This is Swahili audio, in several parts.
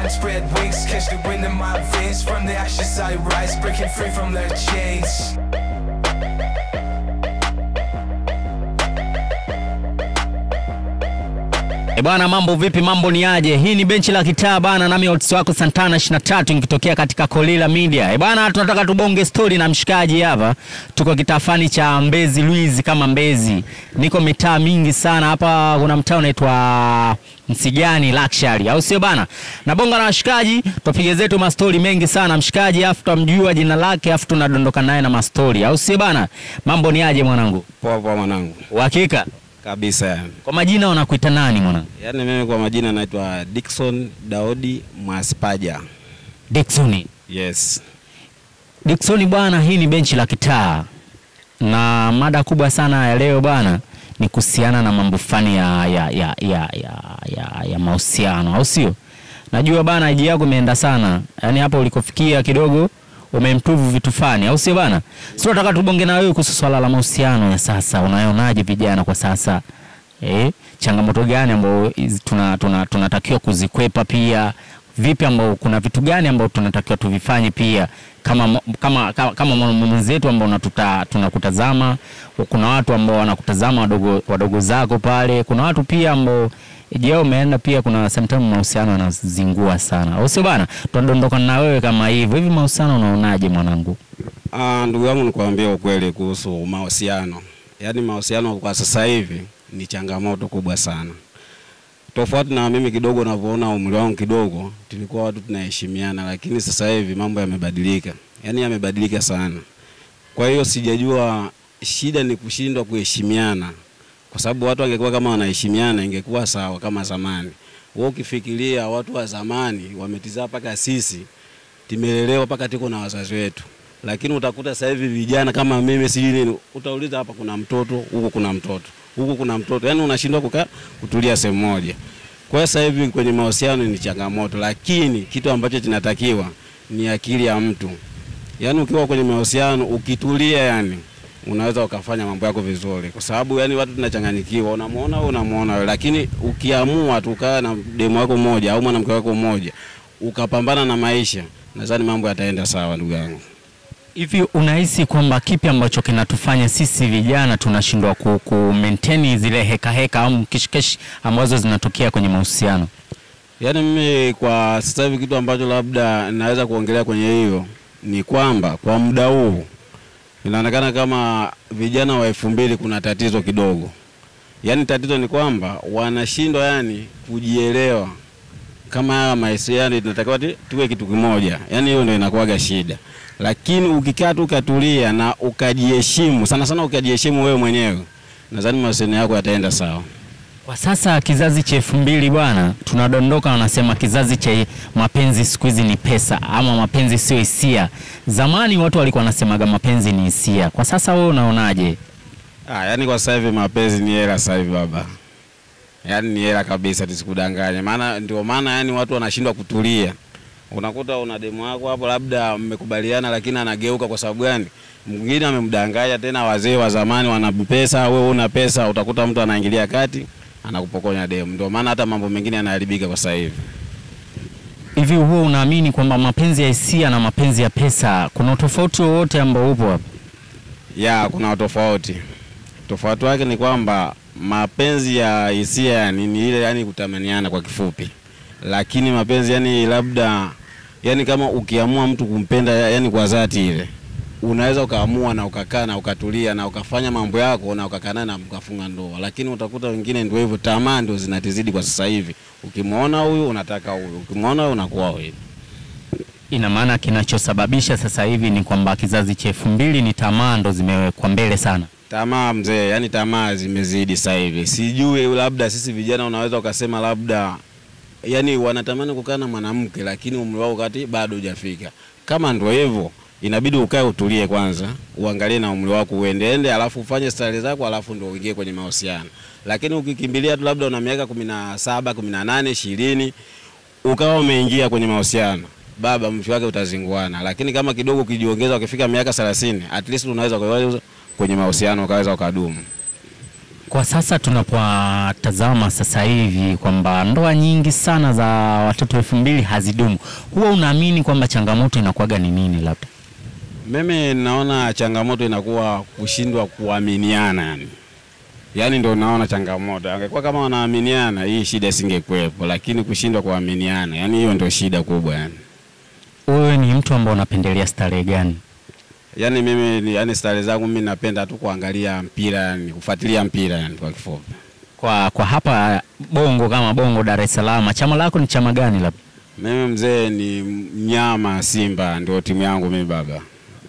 Spread wings, catch the wind in my veins. From the ashes I rise, breaking free from their chains. Bwana, mambo vipi? Mambo ni aje? Hii ni benchi la kitaa bana, nami host wako Santana 23 nikitokea katika Kolila Media. Bwana, tunataka tubonge story na mshikaji hapa. Tuko kitafani cha Mbezi Luiz kama Mbezi. Niko mitaa mingi sana hapa, kuna mtaa unaitwa Msigani Luxury, au sio bana? Na bonga na mshikaji, tupige zetu ma story mengi sana mshikaji, afu tumjua jina lake, afu tunadondoka naye na ma story, au sio bana? Mambo ni aje mwanangu? Poa poa mwanangu. Uhakika? Kabisa yani. Kwa majina unakuita nani mwanangu? Yaani mimi kwa majina naitwa Dickson Daudi Mwaspaja. Dickson. Yes. Dickson bwana, hii ni benchi la kitaa. Na mada kubwa sana ya leo bwana ni kuhusiana na mambo fani ya mahusiano, au sio? Najua bwana idea yako imeenda sana. Yaani hapo ulikofikia kidogo umeimprove vitu fani, au sio bana? Sio, nataka tubonge na wewe kuhusu swala la mahusiano ya sasa. Unaonaje vijana kwa sasa? Changamoto gani ambazo tunatakiwa kuzikwepa pia? Vipi ambao kuna vitu gani ambao tunatakiwa tuvifanye pia kama mwenzetu ambao tunakutazama, kuna watu ambao wanakutazama wadogo zako pale, kuna watu pia ambao je, umeenda pia kuna sometimes mahusiano yanazingua sana, au sio bana? Tunadondoka na wewe kama hivyo. Hivi mahusiano unaonaje mwanangu? Ndugu yangu, nikwambia ukweli kuhusu mahusiano. Yaani mahusiano kwa sasa hivi ni changamoto kubwa sana. Tofauti na mimi kidogo ninavyoona umri wangu kidogo, tulikuwa watu tunaheshimiana, lakini sasa hivi mambo yamebadilika. Yaani yamebadilika sana. Kwa hiyo sijajua shida ni kushindwa kuheshimiana. Kwa sababu watu wangekuwa kama wanaheshimiana ingekuwa sawa kama zamani. Wewe ukifikiria watu wa zamani wametizaa paka sisi timelelewa paka tiko na wazazi wetu. Lakini utakuta sasa hivi vijana kama mimi sijui nini, utauliza hapa kuna mtoto, huko kuna mtoto, huko kuna mtoto. Yaani unashindwa kutulia sehemu moja. Kwa hiyo sasa hivi kwenye mahusiano ni changamoto, lakini kitu ambacho kinatakiwa ni akili ya mtu. Yaani ukiwa kwenye mahusiano ukitulia, yani unaweza ukafanya mambo yako vizuri, kwa sababu yani watu tunachanganyikiwa, unamuona wewe, lakini ukiamua tukaa na demu wako mmoja au mwanamke wako mmoja ukapambana na maisha, nadhani mambo yataenda sawa ndugu yangu. Hivi unahisi kwamba kipi ambacho kinatufanya sisi vijana tunashindwa ku maintain zile heka au kishikeshi ambazo zinatokea kwenye mahusiano? Yaani mimi kwa sasa hivi kitu ambacho labda naweza kuongelea kwenye hiyo ni kwamba kwa muda huu inaonekana kama vijana wa 2000 kuna tatizo kidogo. Yaani tatizo ni kwamba wanashindwa yani kujielewa kama mahusiano tunatakiwa tuwe kitu kimoja. Yaani hiyo ndio inakuwaga shida. Lakini ukikaa tu ukatulia na ukajiheshimu, sana ukajiheshimu wewe mwenyewe, nadhani mahusiano yako yataenda sawa. Kwa sasa kizazi cha 2000 bwana, tunadondoka wanasema kizazi cha mapenzi siku hizi ni pesa ama mapenzi sio hisia. Zamani watu walikuwa wanasemaga mapenzi ni hisia. Kwa sasa wewe unaonaje? Yaani kwa sasa hivi mapenzi ni hela sasa hivi baba. Yaani ni hela kabisa, tusikudanganye. Ndio maana yani watu wanashindwa kutulia. Unakuta una demu wako hapo labda mmekubaliana, lakini anageuka kwa sababu gani? Mwingine amemdanganya tena, wazee wa zamani wana pesa, wewe una pesa, utakuta mtu anaingilia kati anakupokonya demu. Ndio maana hata mambo mengine yanaharibika kwa sasa hivi. Hivi wewe unaamini kwamba mapenzi ya hisia na mapenzi ya pesa kuna tofauti wowote ambao upo hapo? Kuna tofauti. Tofauti wake ni kwamba mapenzi ya hisia ni ile yani kutamaniana kwa kifupi. Lakini mapenzi yani labda yani kama ukiamua mtu kumpenda yani kwa dhati ile, unaweza ukaamua na ukakaa na ukatulia na ukafanya mambo yako na ukakana na mkafunga ndoa. Lakini utakuta wengine ndio hivyo, tamaa ndio zinatizidi kwa sasa hivi. Ukimwona huyu unataka huyu, ukimwona huyu unakuwa wewe. Ina maana kinachosababisha sasa hivi ni kwamba kizazi cha 2000 ni tamaa ndo zimewekwa mbele sana. Tamaa mzee, yani tamaa zimezidi sasa hivi. Sijui labda sisi vijana unaweza ukasema labda yani wanatamani kukaa na mwanamke lakini umri wao kati bado hujafika. Kama ndio hivyo, inabidi ukae utulie kwanza, uangalie na umri wako uende alafu ufanye style zako alafu ndio uingie kwenye mahusiano. Lakini ukikimbilia tu labda una miaka 17, 18, 20 ukawa umeingia kwenye mahusiano, baba mwisho wake utazinguana. Lakini kama kidogo ukijiongeza ukifika miaka 30, at least unaweza kwenye mahusiano ukaweza ukadumu. Kwa sasa tunapotazama sasa hivi kwamba ndoa nyingi sana za watoto 2000 hazidumu, huwa unaamini kwamba changamoto inakuwaga ni nini labda? Mimi naona changamoto inakuwa kushindwa kuaminiana yani. Yaani ndio naona changamoto. Angekuwa kama wanaaminiana hii shida isingekuwepo, lakini kushindwa kuaminiana, yani hiyo ndio shida kubwa yani. Wewe ni mtu ambaye unapendelea starehe gani? Yani mimi yani starehe zangu mimi napenda tu kuangalia mpira yani, kufuatilia mpira yani kwa kifupi. Kwa hapa Bongo, kama Bongo Dar es Salaam, chama lako ni chama gani labda? Mimi mzee ni mnyama Simba, ndio timu yangu mimi baba.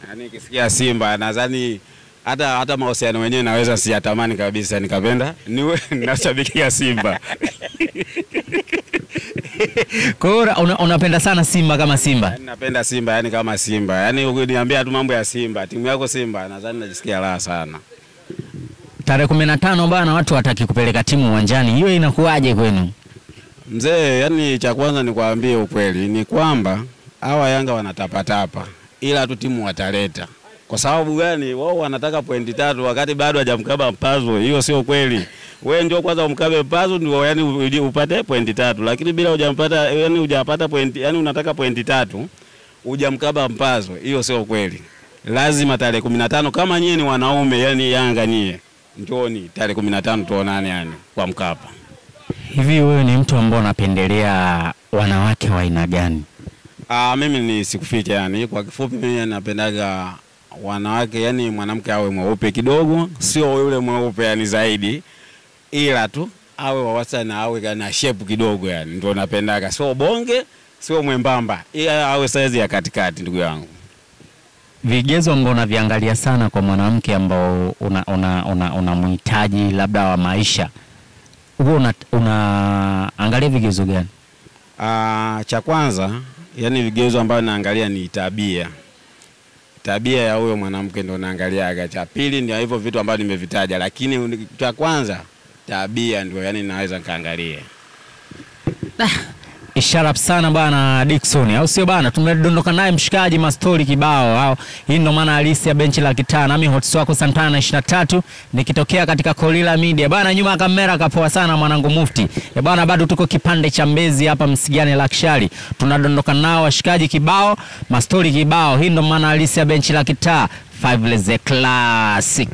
Yani nikisikia Simba nadhani hata mahusiano wenyewe naweza siyatamani kabisa, nikapenda niwe nashabikia Simba. Kwa hiyo unapenda sana Simba kama Simba? Yani napenda Simba yani kama Simba. Yani ukiniambia tu mambo ya Simba, timu yako Simba, nadhani najisikia raha sana. Tarehe 15 bana, watu wataki kupeleka timu uwanjani. Hiyo inakuaje kwenu? Mzee, yani cha kwanza nikwambie ukweli ni kwamba hawa Yanga wanatapatapa, ila tu timu wataleta. Kwa sababu gani? Wao wanataka pointi 3 wakati bado hajamkaba Mpazo. Hiyo sio kweli. Wewe ndio kwanza umkabe Mpazo ndio yani upate pointi 3, lakini bila hujampata yani hujapata pointi, yani unataka pointi 3 hujamkaba Mpazo. Hiyo sio kweli. Lazima tarehe 15 kama nyinyi ni wanaume yani Yanga nyie, njooni tarehe 15 tuonane yani kwa Mkapa. Hivi wewe ni mtu ambaye unapendelea wanawake wa aina gani? Mimi ni sikuficha yani, kwa kifupi mimi napendaga wanawake yani mwanamke awe mweupe kidogo, sio yule mweupe yani zaidi, ila tu awe wa wastani, awe na shape kidogo yani, ndio napendaga, sio bonge, sio mwembamba, ila awe size ya katikati ndugu yangu. Vigezo ambao unaviangalia sana kwa mwanamke ambao unamhitaji labda wa maisha, wewe unaangalia vigezo gani? Cha kwanza yani vigezo ambavyo naangalia ni tabia. Tabia ya huyo mwanamke ndio naangaliaga. Cha pili ndio hivyo vitu ambavyo nimevitaja, lakini cha kwanza tabia ndio yani naweza kaangalia. Ishara sana bana Dickson, au sio bana? Tumedondoka naye mshikaji mastori kibao au. Hii ndo maana halisi ya benchi la kitaa. Nami host wako Santana 23 nikitokea katika Kolila Media. Bana nyuma ya kamera kapoa sana mwanangu Mufti. Bana bado tuko kipande cha Mbezi hapa Msigane Lakshari. Tunadondoka nao washikaji kibao, mastori kibao. Hii ndo maana halisi ya benchi la kitaa. 5 Leze Classic.